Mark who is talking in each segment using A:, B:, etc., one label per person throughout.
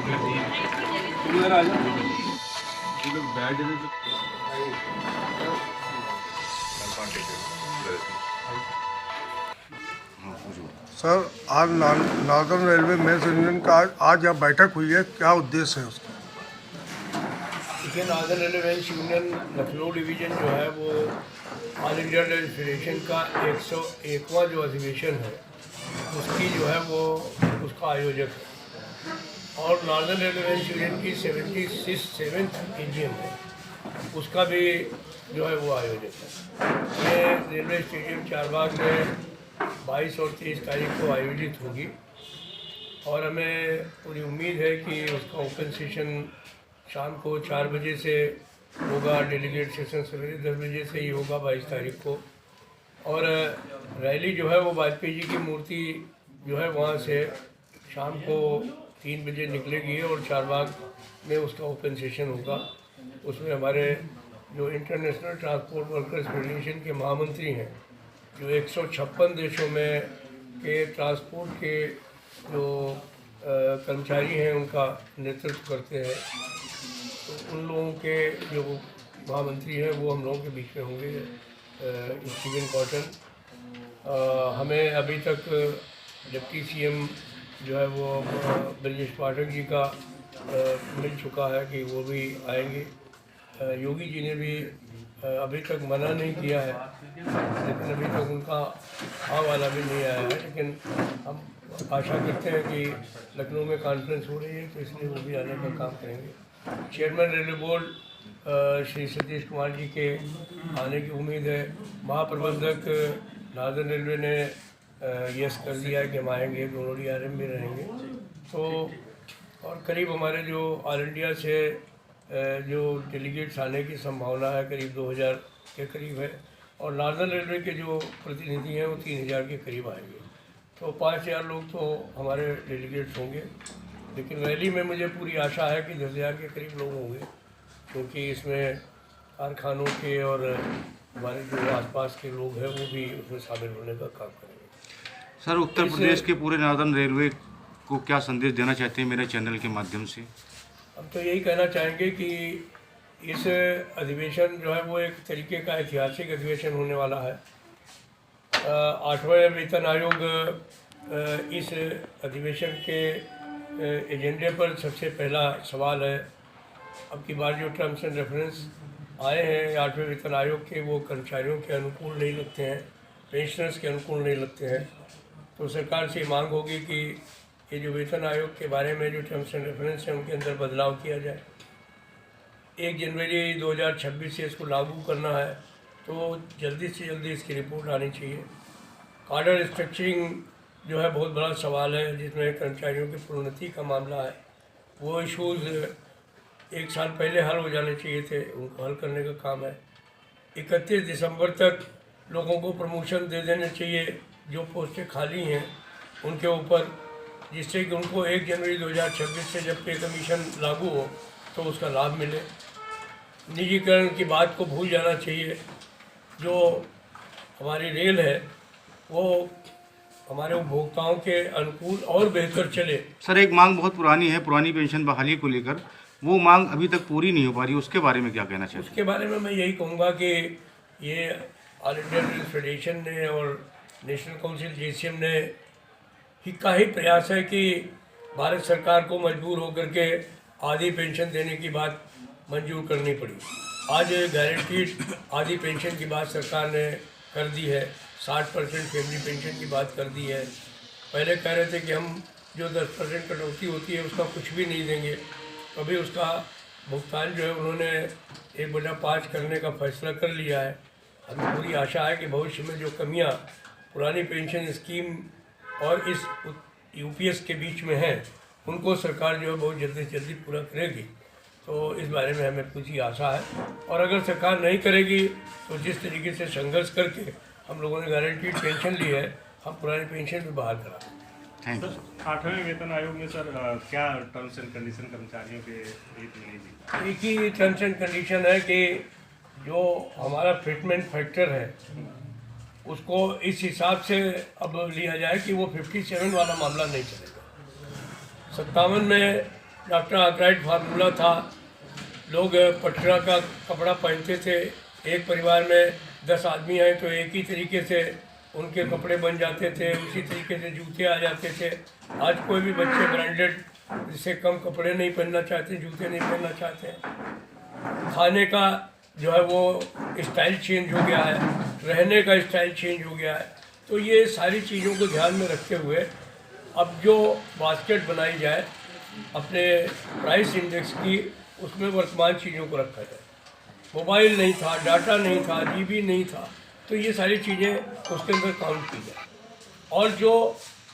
A: Sir, आज northern railway mess union का आज यहाँ बैठक हुई है, क्या उद्देश्य है उसका?
B: देखिए, northern railway mess union Lucknow division जो है वो ऑल इंडिया रेल फेडरेशन का 101वां जो अधिवेशन है उसकी जो है वो उसका आयोजक है और नॉर्दर्न रेलवे मेस यूनियन की 77th एजीएम है उसका भी जो है वो आयोजक है। ये रेलवे स्टेडियम चारबाग में 22 और 23 तारीख को आयोजित होगी और हमें पूरी उम्मीद है कि उसका ओपन सेशन शाम को 4 बजे से होगा, डेलीगेट सेशन सवेरे 10 बजे से ही होगा 22 तारीख को। और रैली जो है वो वाजपेयी जी की मूर्ति जो है वहाँ से शाम को 3 बजे निकलेगी और चारबाग में उसका ओपन सेशन होगा। उसमें हमारे जो इंटरनेशनल ट्रांसपोर्ट वर्कर्स फेडरेशन के महामंत्री हैं, जो 156 देशों में के ट्रांसपोर्ट के जो कर्मचारी हैं उनका नेतृत्व करते हैं, तो उन लोगों के जो महामंत्री हैं वो हम लोगों के बीच में होंगे। स्टीवन कॉटन हमें अभी तक डिप्टी सीएम जो है वो ब्रजेश पाठक जी का मिल चुका है कि वो भी आएंगे। योगी जी ने भी अभी तक मना नहीं किया है, लेकिन अभी तक उनका हाँ वाला भी नहीं आया है, लेकिन हम आशा करते हैं कि लखनऊ में कॉन्फ्रेंस हो रही है तो इसलिए वो भी आने का काम करेंगे। Chairman railway board Shri Satish Kumar ji के आने की उम्मीद है। महाप्रबंधक नॉर्दर्न रेलवे ने यस कर दिया है कि हम आएंगे, दोनों DRM भी रहेंगे। तो और करीब हमारे जो ऑल इंडिया से जो डेलीगेट्स आने की संभावना है करीब 2000 के करीब है और नॉर्दर्न रेलवे के जो प्रतिनिधि हैं वो 3000 के करीब आएंगे। तो 5000 लोग तो हमारे डेलीगेट्स होंगे, लेकिन रैली में मुझे पूरी आशा है कि 10,000 के करीब लोग होंगे, क्योंकि इसमें कारखानों के और हमारे जो आसपास के लोग हैं वो भी उसमें शामिल होने का काम करेंगे।
C: सर, उत्तर प्रदेश के पूरे नॉर्दर्न रेलवे को क्या संदेश देना चाहते हैं मेरे चैनल के माध्यम से?
B: हम तो यही कहना चाहेंगे कि इस अधिवेशन जो है वो एक तरीके का ऐतिहासिक अधिवेशन होने वाला है। 8वां वेतन आयोग इस अधिवेशन के एजेंडे पर सबसे पहला सवाल है। अब की बार जो टर्म्स एंड रेफरेंस आए हैं 8वें वेतन आयोग के, वो कर्मचारियों के अनुकूल नहीं लगते हैं, पेंशनर्स के अनुकूल नहीं लगते हैं। तो सरकार से मांग होगी कि ये जो वेतन आयोग के बारे में जो टर्म्स एंड रेफरेंस है उनके अंदर बदलाव किया जाए। 1 जनवरी 2026 से इसको लागू करना है, तो जल्दी से जल्दी इसकी रिपोर्ट आनी चाहिए। कार्डर स्ट्रक्चरिंग जो है बहुत बड़ा सवाल है, जिसमें कर्मचारियों की प्रोन्नति का मामला है। वो इशूज़ 1 साल पहले हल हो जाने चाहिए थे, उनको हल करने का काम है। 31 दिसंबर तक लोगों को प्रमोशन दे देने चाहिए जो पोस्टें खाली हैं उनके ऊपर, जिससे कि उनको 1 जनवरी 2026 से जब पे कमीशन लागू हो तो उसका लाभ मिले। निजीकरण की बात को भूल जाना चाहिए। जो हमारी रेल है वो हमारे उपभोक्ताओं के अनुकूल और बेहतर चले।
C: सर, एक मांग बहुत पुरानी है, पुरानी पेंशन बहाली को लेकर, वो मांग अभी तक पूरी नहीं हो पा रही, उसके बारे में क्या कहना चाहिए?
B: उसके बारे में मैं यही कहूँगा कि ये ऑल इंडिया रेल फेडरेशन ने और नेशनल काउंसिल JCM ने का ही प्रयास है कि भारत सरकार को मजबूर होकर के आधी पेंशन देने की बात मंजूर करनी पड़ी। आज गारंटीड आधी पेंशन की बात सरकार ने कर दी है, 60% फैमिली पेंशन की बात कर दी है। पहले कह रहे थे कि हम जो 10% कटौती होती है उसका कुछ भी नहीं देंगे, तो अभी उसका भुगतान जो है उन्होंने 1/5 करने का फैसला कर लिया है। हमें पूरी आशा है कि भविष्य में जो कमियां पुरानी पेंशन स्कीम और इस UPS के बीच में है उनको सरकार जो है बहुत जल्दी से जल्दी पूरा करेगी। तो इस बारे में हमें पूरी आशा है, और अगर सरकार नहीं करेगी तो जिस तरीके से संघर्ष करके हम लोगों ने गारंटीड पेंशन ली है, हम पुरानी पेंशन भी बहाल करा।
C: Thank you.
D: 8वें वेतन आयोग में सर क्या टर्म्स एंड कंडीशन कर्मचारियों के हित में मिलेगी?
B: एक ही टर्म्स एंड कंडीशन है कि जो हमारा फिटमेंट फैक्टर है उसको इस हिसाब से अब लिया जाए कि वो 57 वाला मामला नहीं चलेगा। 57 में डॉक्टर आर्कराइट फार्मूला था। लोग पटरा का कपड़ा पहनते थे, एक परिवार में 10 आदमी हैं तो एक ही तरीके से उनके कपड़े बन जाते थे, उसी तरीके से जूते आ जाते थे। आज कोई भी बच्चे ब्रांडेड से कम कपड़े नहीं पहनना चाहते, जूते नहीं पहनना चाहते। खाने का जो है वो स्टाइल चेंज हो गया है, रहने का स्टाइल चेंज हो गया है। तो ये सारी चीज़ों को ध्यान में रखते हुए अब जो बास्केट बनाई जाए अपने प्राइस इंडेक्स की, उसमें वर्तमान चीज़ों को रखा जाए। मोबाइल नहीं था, डाटा नहीं था, जीबी नहीं था, तो ये सारी चीज़ें उसके अंदर काउंट की जाए। और जो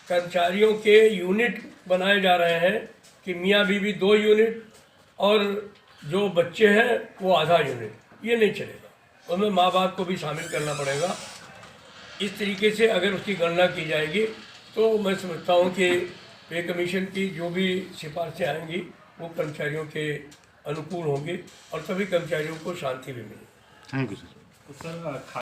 B: कर्मचारियों के यूनिट बनाए जा रहे हैं कि मियाँ बीवी 2 यूनिट और जो बच्चे हैं वो आधा यूनिट, ये नहीं चलेगा। उसमें माँ बाप को भी शामिल करना पड़ेगा। इस तरीके से अगर उसकी गणना की जाएगी तो मैं समझता हूँ कि पे कमीशन की जो भी सिफारिशें आएंगी वो कर्मचारियों के अनुकूल होंगी और सभी कर्मचारियों को शांति भी मिलेगी।
C: Thank you sir.
D: तो सर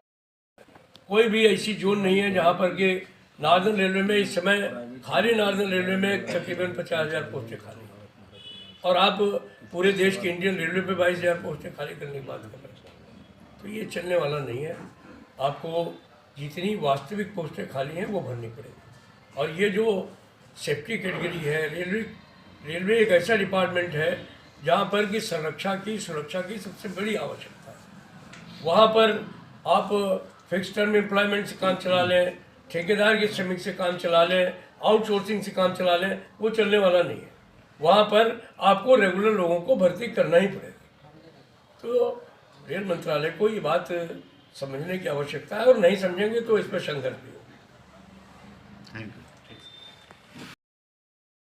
B: कोई भी ऐसी जोन नहीं है जहाँ पर कि नॉर्दर्न रेलवे में इस समय खाली नॉर्दर्न रेलवे में तकरीबन 50,000 पोस्टें खाली हैं और आप पूरे देश के इंडियन रेलवे पे 22,000 पोस्टें खाली करने की बात कर रहे हैं। तो ये चलने वाला नहीं है। आपको जितनी वास्तविक पोस्टें खाली हैं वो भरनी पड़ेगी। और ये जो सेफ्टी कैटेगरी है, रेलवे एक ऐसा डिपार्टमेंट है जहाँ पर कि सुरक्षा की सबसे बड़ी आवश्यकता है। वहाँ पर आप फिक्स टर्म एम्प्लॉयमेंट से काम चला लें, ठेकेदार के श्रमिक से काम चला लें, आउटसोर्सिंग से काम चला लें, वो चलने वाला नहीं है। वहाँ पर आपको रेगुलर लोगों को भर्ती करना ही पड़ेगा। तो रेल मंत्रालय को ये बात समझने की आवश्यकता है और नहीं समझेंगे तो इस पर संघर्ष भी होगा।